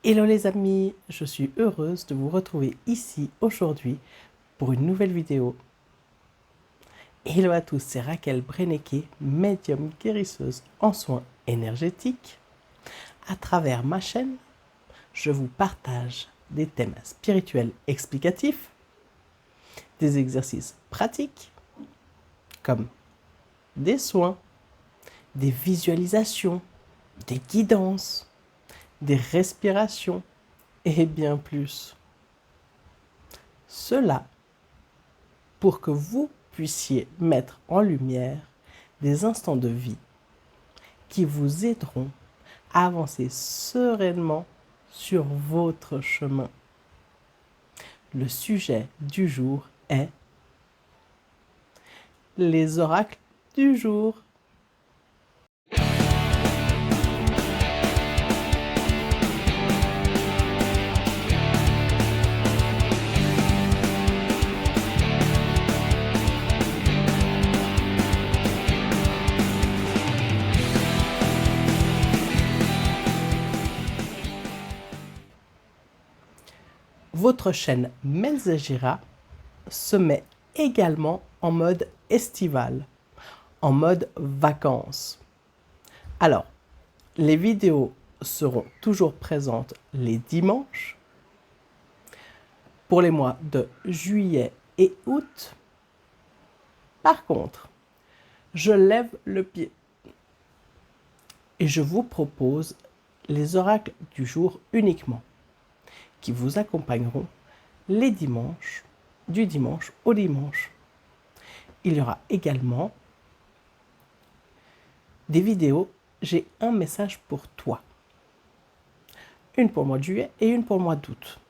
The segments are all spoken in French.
Hello les amis, je suis heureuse de vous retrouver ici aujourd'hui pour une nouvelle vidéo. Hello à tous, c'est Raquel Brennecke, médium guérisseuse en soins énergétiques. À travers ma chaîne, je vous partage des thèmes spirituels explicatifs, des exercices pratiques comme des soins, des visualisations, des guidances, des respirations et bien plus. Cela pour que vous puissiez mettre en lumière des instants de vie qui vous aideront à avancer sereinement sur votre chemin. Le sujet du jour est les oracles du jour. Votre chaîne Menzegira se met également en mode estival, en mode vacances. Alors, les vidéos seront toujours présentes les dimanches. Pour les mois de juillet et août, par contre, je lève le pied et je vous propose les oracles du jour uniquement, qui vous accompagneront les dimanches, du dimanche au dimanche. Il y aura également des vidéos « J'ai un message pour toi ». Une pour le mois de juillet et une pour le mois d'août.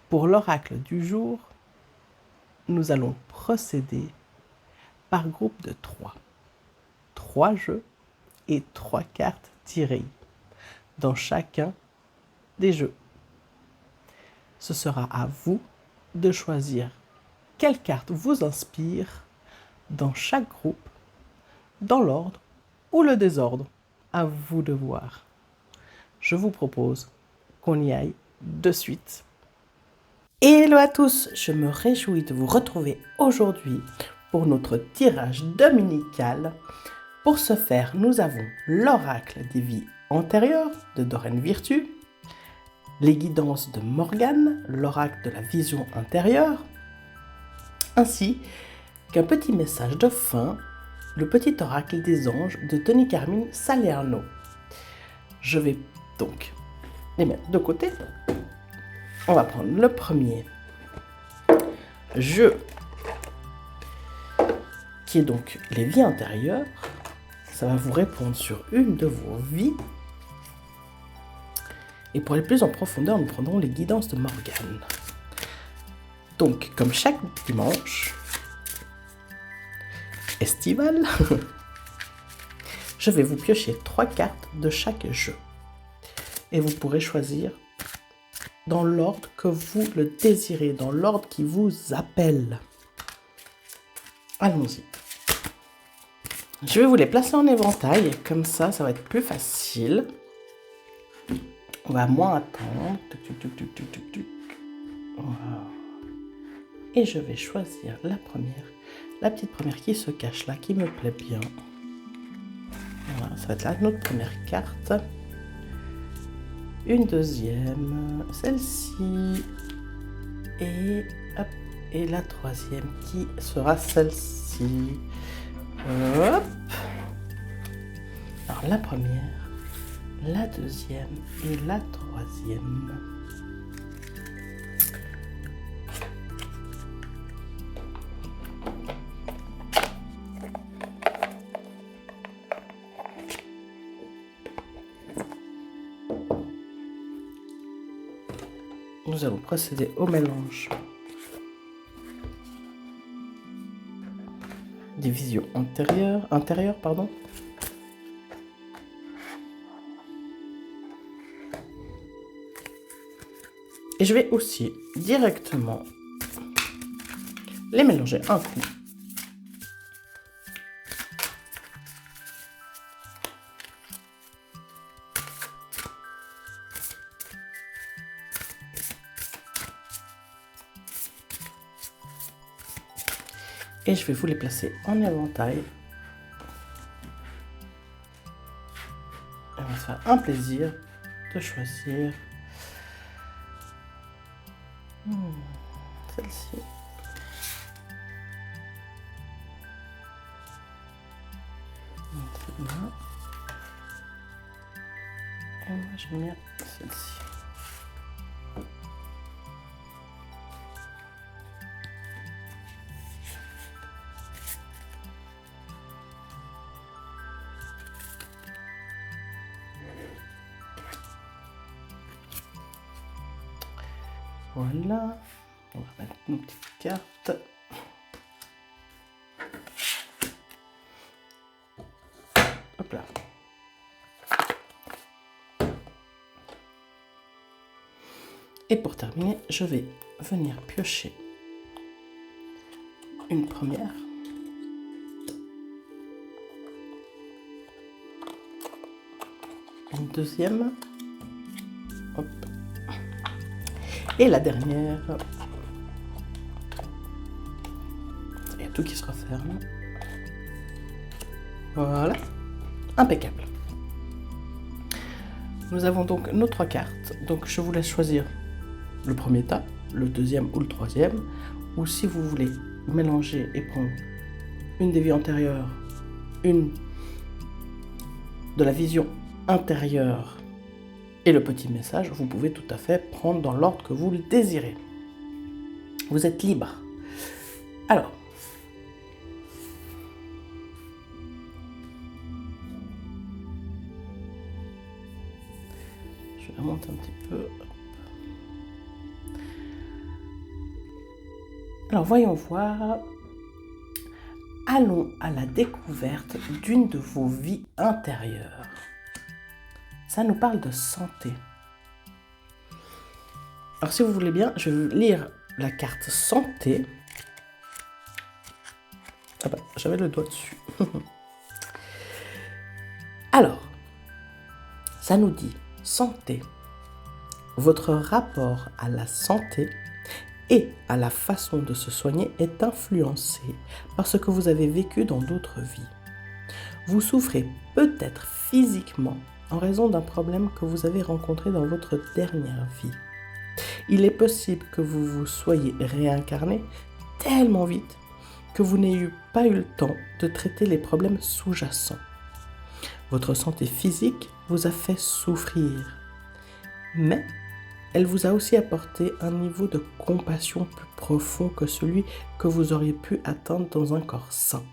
Pour l'oracle du jour, nous allons procéder par groupe de 3. 3 jeux et 3 cartes tirées dans chacun des jeux. Ce sera à vous de choisir quelle carte vous inspire dans chaque groupe, dans l'ordre ou le désordre. À vous de voir. Je vous propose qu'on y aille de suite. Hello à tous, je me réjouis de vous retrouver aujourd'hui pour notre tirage dominical. Pour ce faire, nous avons l'oracle des vies antérieures de Doreen Virtue, les guidances de Morgane, l'oracle de la vision intérieure, ainsi qu'un petit message de fin, le petit oracle des anges de Tony Carmine Salerno. Je vais donc les mettre de côté. On va prendre le premier jeu, qui est donc les vies intérieures. Ça va vous répondre sur une de vos vies. Et pour aller plus en profondeur, nous prendrons les guidances de Morgane. Donc, comme chaque dimanche estival, je vais vous piocher 3 cartes de chaque jeu. Et vous pourrez choisir dans l'ordre que vous le désirez, dans l'ordre qui vous appelle. Allons-y. Je vais vous les placer en éventail, comme ça, ça va être plus facile. On va moins attendre. Voilà. Et je vais choisir la première, la petite première qui se cache là, qui me plaît bien. Voilà, ça va être là notre première carte. Une deuxième, celle-ci. Et hop, et la troisième qui sera celle-ci. Hop. Alors la première, la deuxième et la troisième. Nous allons procéder au mélange des visions intérieures, pardon. Et je vais aussi directement les mélanger un coup. Et je vais vous les placer en éventail. Et on va se faire un plaisir de choisir celle-ci. Celle-là. Et moi j'aime bien celle-ci. Voilà, on va mettre nos petites cartes. Hop là. Et pour terminer, je vais venir piocher une première. Une deuxième. Hop. Et la dernière. Il y a tout qui se referme. Voilà. Impeccable. Nous avons donc nos 3 cartes. Donc je vous laisse choisir le premier tas, le deuxième ou le troisième. Ou si vous voulez mélanger et prendre une des vies antérieures, une de la vision intérieure et le petit message, vous pouvez tout à fait prendre dans l'ordre que vous le désirez. Vous êtes libre. Alors, je vais remonter un petit peu. Alors, voyons voir. Allons à la découverte d'une de vos vies intérieures. Ça nous parle de santé. Alors si vous voulez bien, je vais lire la carte santé. Ah bah, j'avais le doigt dessus. Alors, ça nous dit santé. Votre rapport à la santé et à la façon de se soigner est influencé par ce que vous avez vécu dans d'autres vies. Vous souffrez peut-être physiquement en raison d'un problème que vous avez rencontré dans votre dernière vie. Il est possible que vous vous soyez réincarné tellement vite que vous n'ayez pas eu le temps de traiter les problèmes sous-jacents. Votre santé physique vous a fait souffrir, mais elle vous a aussi apporté un niveau de compassion plus profond que celui que vous auriez pu atteindre dans un corps sain.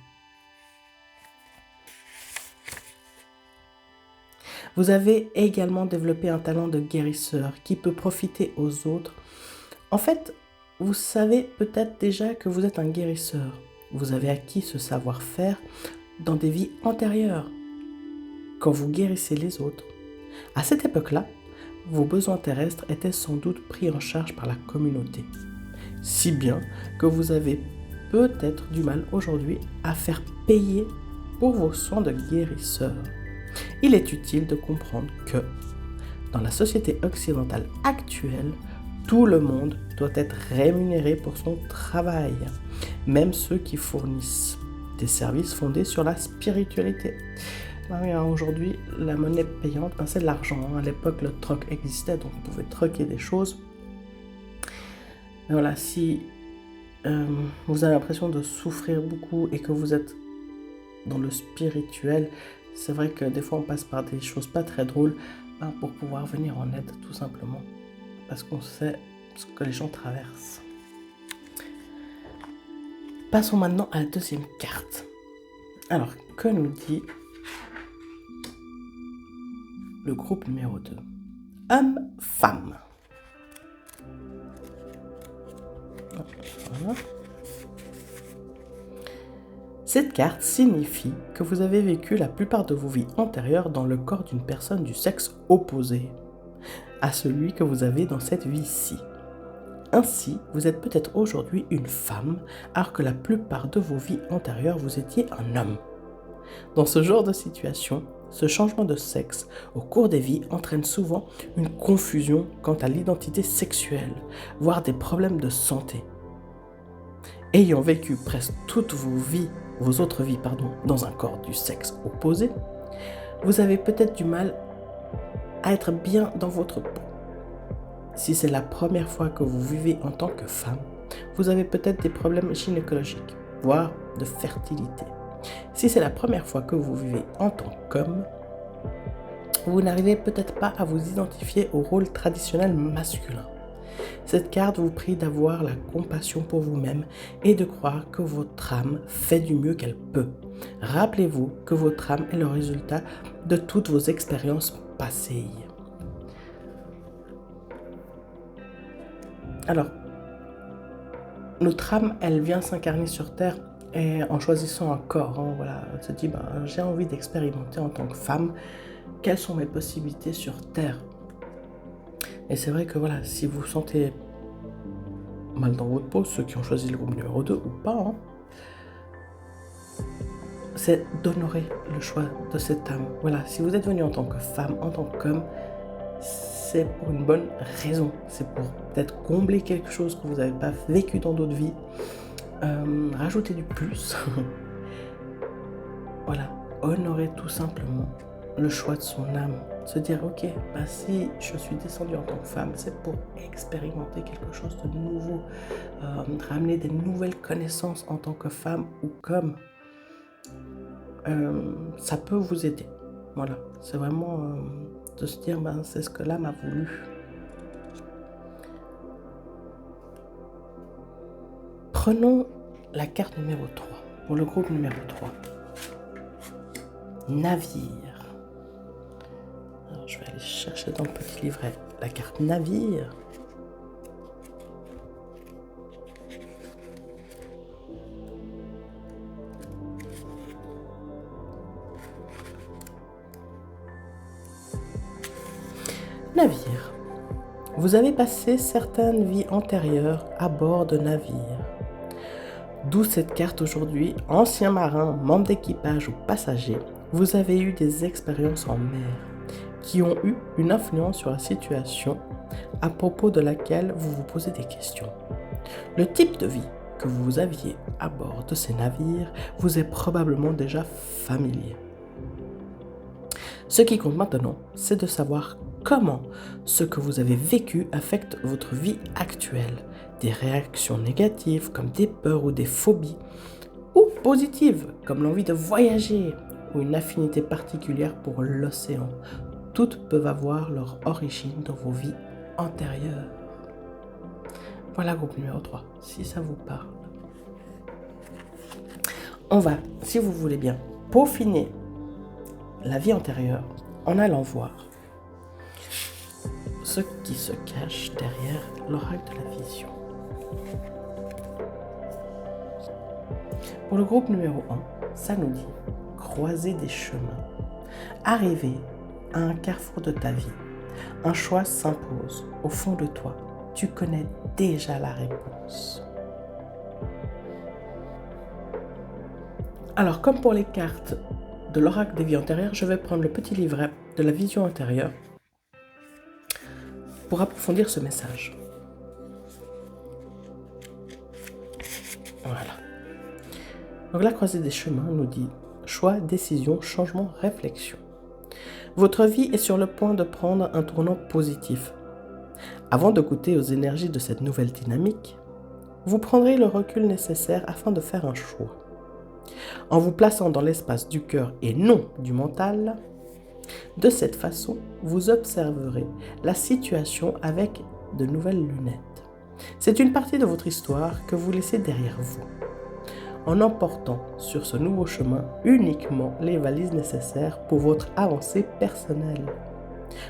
Vous avez également développé un talent de guérisseur qui peut profiter aux autres. En fait, vous savez peut-être déjà que vous êtes un guérisseur. Vous avez acquis ce savoir-faire dans des vies antérieures, quand vous guérissez les autres. À cette époque-là, vos besoins terrestres étaient sans doute pris en charge par la communauté. Si bien que vous avez peut-être du mal aujourd'hui à faire payer pour vos soins de guérisseur. Il est utile de comprendre que, dans la société occidentale actuelle, tout le monde doit être rémunéré pour son travail, même ceux qui fournissent des services fondés sur la spiritualité. Aujourd'hui, la monnaie payante, c'est de l'argent. À l'époque, le troc existait, donc vous pouvez troquer des choses. Mais voilà, si vous avez l'impression de souffrir beaucoup et que vous êtes dans le spirituel, c'est vrai que des fois on passe par des choses pas très drôles pour pouvoir venir en aide, tout simplement. Parce qu'on sait ce que les gens traversent. Passons maintenant à la deuxième carte. Alors, que nous dit le groupe numéro 2? Homme-femme. Voilà. Cette carte signifie que vous avez vécu la plupart de vos vies antérieures dans le corps d'une personne du sexe opposé à celui que vous avez dans cette vie-ci. Ainsi, vous êtes peut-être aujourd'hui une femme, alors que la plupart de vos vies antérieures, vous étiez un homme. Dans ce genre de situation, ce changement de sexe au cours des vies entraîne souvent une confusion quant à l'identité sexuelle, voire des problèmes de santé. Ayant vécu presque toutes vos autres vies, dans un corps du sexe opposé, vous avez peut-être du mal à être bien dans votre peau. Si c'est la première fois que vous vivez en tant que femme, vous avez peut-être des problèmes gynécologiques, voire de fertilité. Si c'est la première fois que vous vivez en tant qu'homme, vous n'arrivez peut-être pas à vous identifier au rôle traditionnel masculin. Cette carte vous prie d'avoir la compassion pour vous-même et de croire que votre âme fait du mieux qu'elle peut. Rappelez-vous que votre âme est le résultat de toutes vos expériences passées. Alors, notre âme, elle vient s'incarner sur Terre et en choisissant un corps. Voilà, elle se dit, j'ai envie d'expérimenter en tant que femme. Quelles sont mes possibilités sur Terre? Et c'est vrai que voilà, si vous sentez mal dans votre peau, ceux qui ont choisi le groupe numéro 2 ou pas, c'est d'honorer le choix de cette âme. Voilà, si vous êtes venu en tant que femme, en tant qu'homme, c'est pour une bonne raison. C'est pour peut-être combler quelque chose que vous n'avez pas vécu dans d'autres vies. Rajouter du plus. Voilà, honorer tout simplement le choix de son âme. Se dire, ok, si je suis descendue en tant que femme, c'est pour expérimenter quelque chose de nouveau. Ramener des nouvelles connaissances en tant que femme ou qu'homme. Ça peut vous aider. Voilà, c'est vraiment de se dire, c'est ce que l'âme a voulu. Prenons la carte numéro 3, pour le groupe numéro 3. Navire. Alors, je vais aller chercher dans le petit livret la carte navire. Navire. Vous avez passé certaines vies antérieures à bord de navires. D'où cette carte aujourd'hui, ancien marin, membre d'équipage ou passager, vous avez eu des expériences en mer qui ont eu une influence sur la situation à propos de laquelle vous vous posez des questions. Le type de vie que vous aviez à bord de ces navires vous est probablement déjà familier. Ce qui compte maintenant, c'est de savoir comment ce que vous avez vécu affecte votre vie actuelle. Des réactions négatives comme des peurs ou des phobies, ou positives comme l'envie de voyager ou une affinité particulière pour l'océan. Toutes peuvent avoir leur origine dans vos vies antérieures. Voilà, groupe numéro 3, si ça vous parle. On va, si vous voulez bien, peaufiner la vie antérieure en allant voir ce qui se cache derrière l'oracle de la vision. Pour le groupe numéro 1, ça nous dit croiser des chemins. Arriver à un carrefour de ta vie. Un choix s'impose. Au fond de toi, tu connais déjà la réponse. Alors, comme pour les cartes de l'oracle des vies antérieures, je vais prendre le petit livret de la vision intérieure pour approfondir ce message. Voilà. Donc la croisée des chemins nous dit choix, décision, changement, réflexion. Votre vie est sur le point de prendre un tournant positif. Avant de goûter aux énergies de cette nouvelle dynamique, vous prendrez le recul nécessaire afin de faire un choix. En vous plaçant dans l'espace du cœur et non du mental, de cette façon, vous observerez la situation avec de nouvelles lunettes. C'est une partie de votre histoire que vous laissez derrière vous, en emportant sur ce nouveau chemin uniquement les valises nécessaires pour votre avancée personnelle.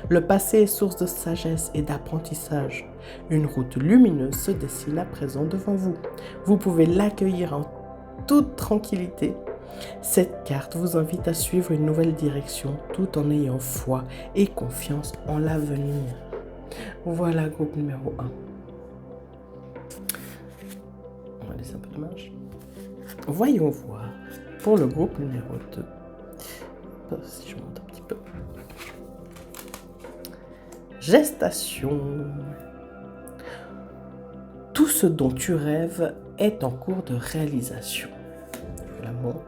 Le passé est source de sagesse et d'apprentissage. Une route lumineuse se dessine à présent devant vous. Vous pouvez l'accueillir en toute tranquillité. Cette carte vous invite à suivre une nouvelle direction tout en ayant foi et confiance en l'avenir. Voilà, groupe numéro 1. On va laisser un peu d'image. Voyons voir pour le groupe numéro 2. Si je monte un petit peu. Gestation. Tout ce dont tu rêves est en cours de réalisation. Je la montre.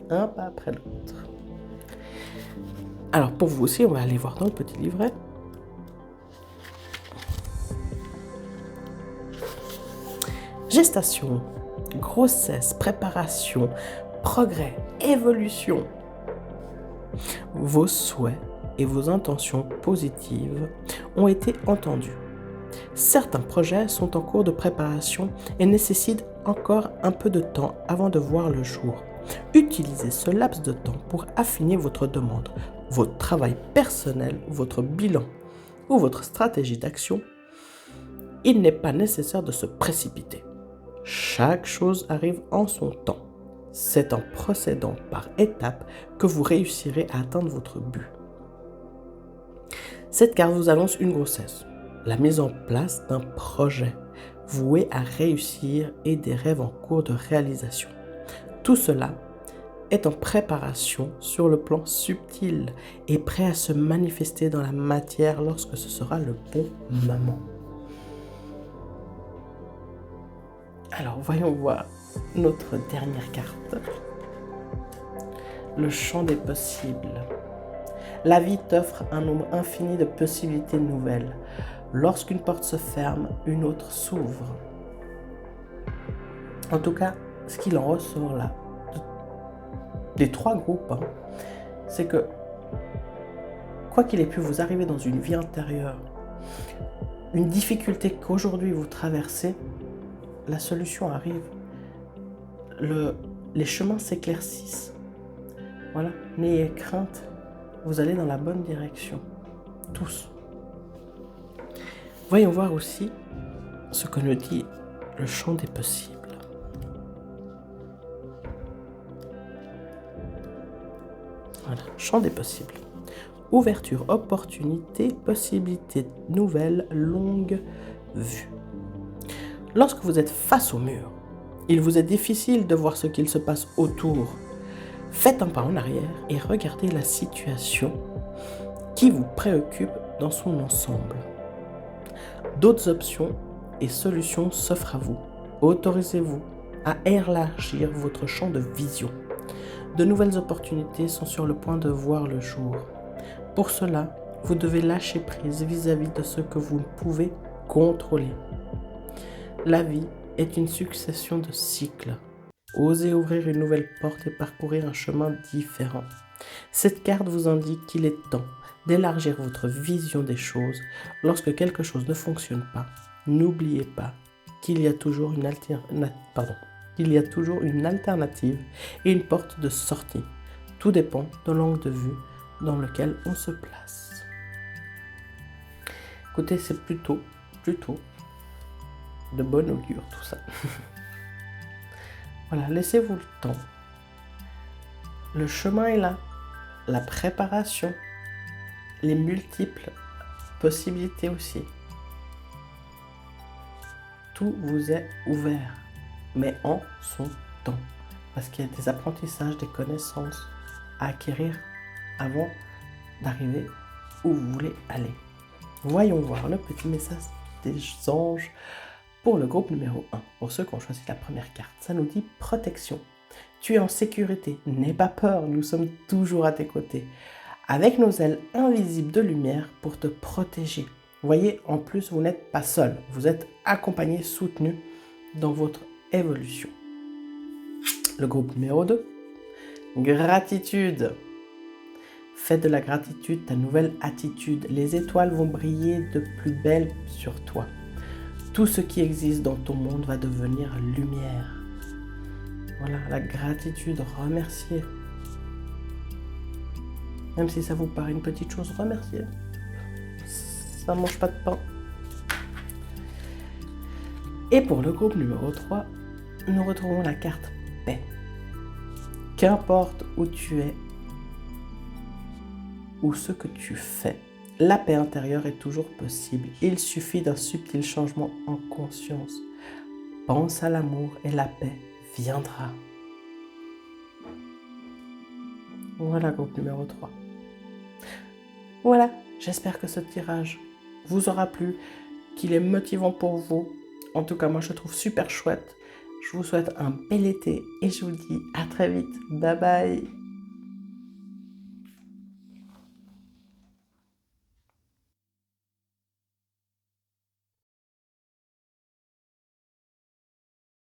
Un pas après l'autre. Alors pour vous aussi, on va aller voir dans le petit livret. Gestation, grossesse, préparation, progrès, évolution. Vos souhaits et vos intentions positives ont été entendus. Certains projets sont en cours de préparation et nécessitent encore un peu de temps avant de voir le jour. Utilisez ce laps de temps pour affiner votre demande, votre travail personnel, votre bilan ou votre stratégie d'action. Il n'est pas nécessaire de se précipiter. Chaque chose arrive en son temps. C'est en procédant par étapes que vous réussirez à atteindre votre but. Cette carte vous annonce une grossesse, la mise en place d'un projet voué à réussir et des rêves en cours de réalisation. Tout cela est en préparation sur le plan subtil et prêt à se manifester dans la matière lorsque ce sera le bon moment. Alors, voyons voir notre dernière carte. Le champ des possibles. La vie t'offre un nombre infini de possibilités nouvelles. Lorsqu'une porte se ferme, une autre s'ouvre. En tout cas, ce qu'il en ressort là, des trois groupes, c'est que, quoi qu'il ait pu vous arriver dans une vie intérieure, une difficulté qu'aujourd'hui vous traversez, la solution arrive. Les chemins s'éclaircissent. Voilà, n'ayez crainte, vous allez dans la bonne direction. Tous. Voyons voir aussi ce que nous dit le champ des possibles. Voilà, champ des possibles. Ouverture, opportunité, possibilité nouvelle, longue vue. Lorsque vous êtes face au mur, il vous est difficile de voir ce qu'il se passe autour. Faites un pas en arrière et regardez la situation qui vous préoccupe dans son ensemble. D'autres options et solutions s'offrent à vous. Autorisez-vous à élargir votre champ de vision. De nouvelles opportunités sont sur le point de voir le jour. Pour cela, vous devez lâcher prise vis-à-vis de ce que vous ne pouvez contrôler. La vie est une succession de cycles. Osez ouvrir une nouvelle porte et parcourir un chemin différent. Cette carte vous indique qu'il est temps d'élargir votre vision des choses. Lorsque quelque chose ne fonctionne pas, n'oubliez pas qu'il y a toujours une alternative et une porte de sortie. Tout dépend de l'angle de vue dans lequel on se place. Écoutez, c'est plutôt de bon augure tout ça. Voilà, laissez-vous le temps. Le chemin est là. La préparation, les multiples possibilités aussi. Tout vous est ouvert, mais en son temps. Parce qu'il y a des apprentissages, des connaissances à acquérir avant d'arriver où vous voulez aller. Voyons voir le petit message des anges pour le groupe numéro 1. Pour ceux qui ont choisi la première carte, ça nous dit protection. Tu es en sécurité, n'aie pas peur, nous sommes toujours à tes côtés. Avec nos ailes invisibles de lumière pour te protéger. Voyez, en plus, vous n'êtes pas seul. Vous êtes accompagné, soutenu dans votre évolution. Le groupe numéro 2. Gratitude. Fais de la gratitude ta nouvelle attitude. Les étoiles vont briller de plus belle sur toi. Tout ce qui existe dans ton monde va devenir lumière. Voilà, la gratitude, remercier. Même si ça vous paraît une petite chose, remercier. Ça ne mange pas de pain. Et pour le groupe numéro 3, nous retrouvons la carte paix. Qu'importe où tu es ou ce que tu fais, la paix intérieure est toujours possible. Il suffit d'un subtil changement en conscience. Pense à l'amour et la paix viendra. Voilà, groupe numéro 3. Voilà, j'espère que ce tirage vous aura plu, qu'il est motivant pour vous. En tout cas, moi, je le trouve super chouette. Je vous souhaite un bel été et je vous dis à très vite. Bye bye!